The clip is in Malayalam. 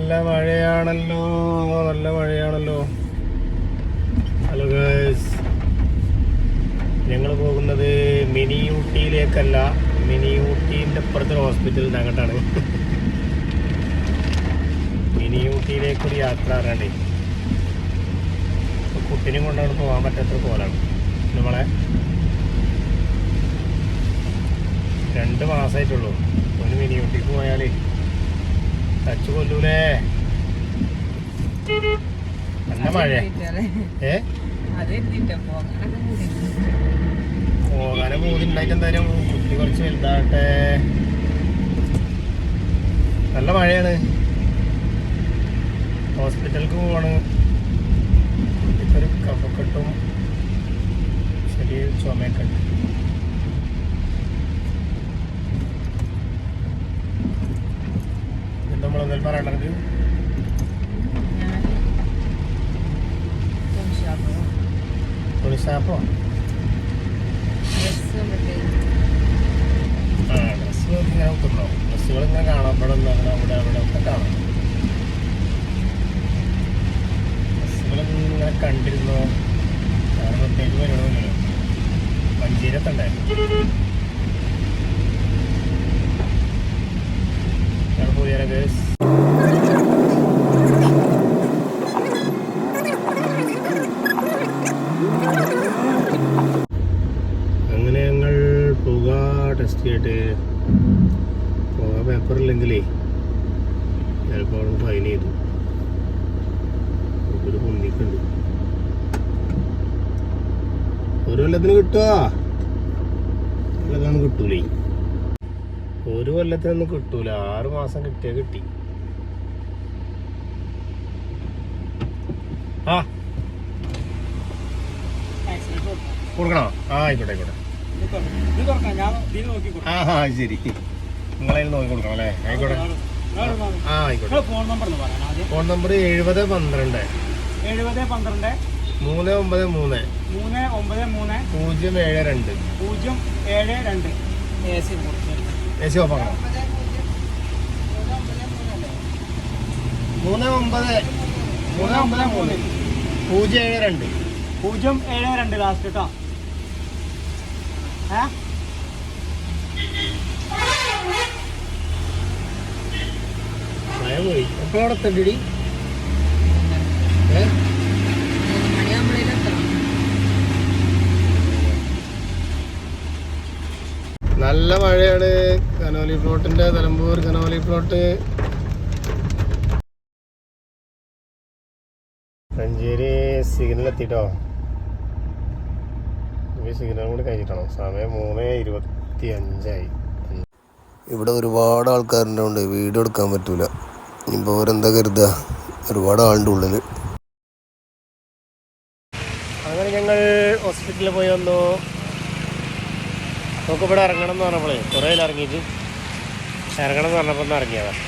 നല്ല മഴയാണല്ലോ, നല്ല മഴയാണല്ലോ. ഹലോ ഗൈസ്, ഞങ്ങൾ പോകുന്നത് മിനി ഊട്ടിയിലേക്കല്ല, മിനി ഊട്ടീൻ്റെ അപ്പുറത്തെ ഹോസ്പിറ്റലിൻ്റെ അങ്ങോട്ടാണ്. മിനി ഊട്ടിയിലേക്കൊരു യാത്ര അറിയണ്ടേ. കുട്ടീനെ കൊണ്ടാണ് പോകാൻ പറ്റാത്ത പോലാണ്. നമ്മളെ 2 മാസമായിട്ടുള്ളൂ. ഒരു മിനി ഊട്ടിക്ക് പോയാലേ തച്ചു കൊല്ലൂലേ. നല്ല മഴ. പോകാനും പൂതിണ്ടായിട്ട് എന്തായാലും കുട്ടി കുറച്ച് വലുതാകട്ടെ. നല്ല മഴയാണ്. ഹോസ്പിറ്റലിലേക്ക് പോവാണ്. കുട്ടിക്കൊരു കഫക്കെട്ടും ചെറിയ ചുമയൊക്കെ ഉണ്ട്. നമ്മളെന്തായാലും പറയണത് തുണിഷാപ്പോ ഡ്രസ്സ് ഇങ്ങനെ കിട്ടുന്നുണ്ടാവും. ഡ്രസ്സുകൾ ഇങ്ങനെ കാണാം. ഇവിടെ അവിടെ ഒക്കെ കാണാം. ഡ്രസ്സുകളിങ്ങനെ കണ്ടിരുന്നു. കാരണം പ്രത്യേകിച്ച് പരിപാടിയൊന്നുമില്ലല്ലോ. മഞ്ചേരത്തുണ്ടായിരുന്നു. ഞാൻ പോയാലോ ഗേസ്. അങ്ങനെ ഞങ്ങൾ പുക ടെസ്റ്റ് ചെയ്തിട്ട് പുക പേപ്പറില്ലെങ്കിലേ ചിലപ്പോൾ അവിടെ ഫൈൻ ചെയ്തു. ഒരു പൊന്നിക്കുണ്ട്. ഒരു കൊല്ലത്തിന് കിട്ടുമോ? കൊല്ലത്തിനൊന്നും കിട്ടൂലേ. ഒരു കൊല്ലത്തിനൊന്നും കിട്ടൂല. 6 മാസം കിട്ടിയാ കിട്ടി. ആ കൊടുക്കണോ? ആയിക്കോട്ടെ ആയിക്കോട്ടെ. ശരി, നിങ്ങളതിൽ നോക്കി കൊടുക്കണം അല്ലേ? ആയിക്കോട്ടെ. ആയിക്കോട്ടെ. ഫോൺ നമ്പർ 7012 393 072 AC ഓഫാക്കണം. 393 072 ലാസ്റ്റ് കേട്ടോ. മഴ പോയി. എപ്പോഴവിടെ എത്തണ്ടി? നല്ല മഴയാണ്. കനോലി പ്ലോട്ടിന്റെ Nilambur Conolly plot Manjeri signal എത്തിട്ടോ. ഈ സിഗ്നൽ കൂടി കഴിഞ്ഞിട്ടാണോ? സമയം 3:25. ഇവിടെ ഒരുപാട് ആൾക്കാരുണ്ട്. വീഡിയോ എടുക്കാൻ പറ്റൂല. ഇനിയിപ്പോൾ അവരെന്താ കരുതുക? ഒരുപാട് ആളുടെ ഉള്ളിൽ. അങ്ങനെ ഞങ്ങൾ ഹോസ്പിറ്റലിൽ പോയി വന്നു. നമുക്കിവിടെ ഇറങ്ങണം എന്ന് പറഞ്ഞപ്പോഴേ കുറേ ഇറങ്ങിയിട്ട് ഇറങ്ങണം എന്ന് പറഞ്ഞപ്പോൾ ഒന്ന് ഇറങ്ങിയതാണ്.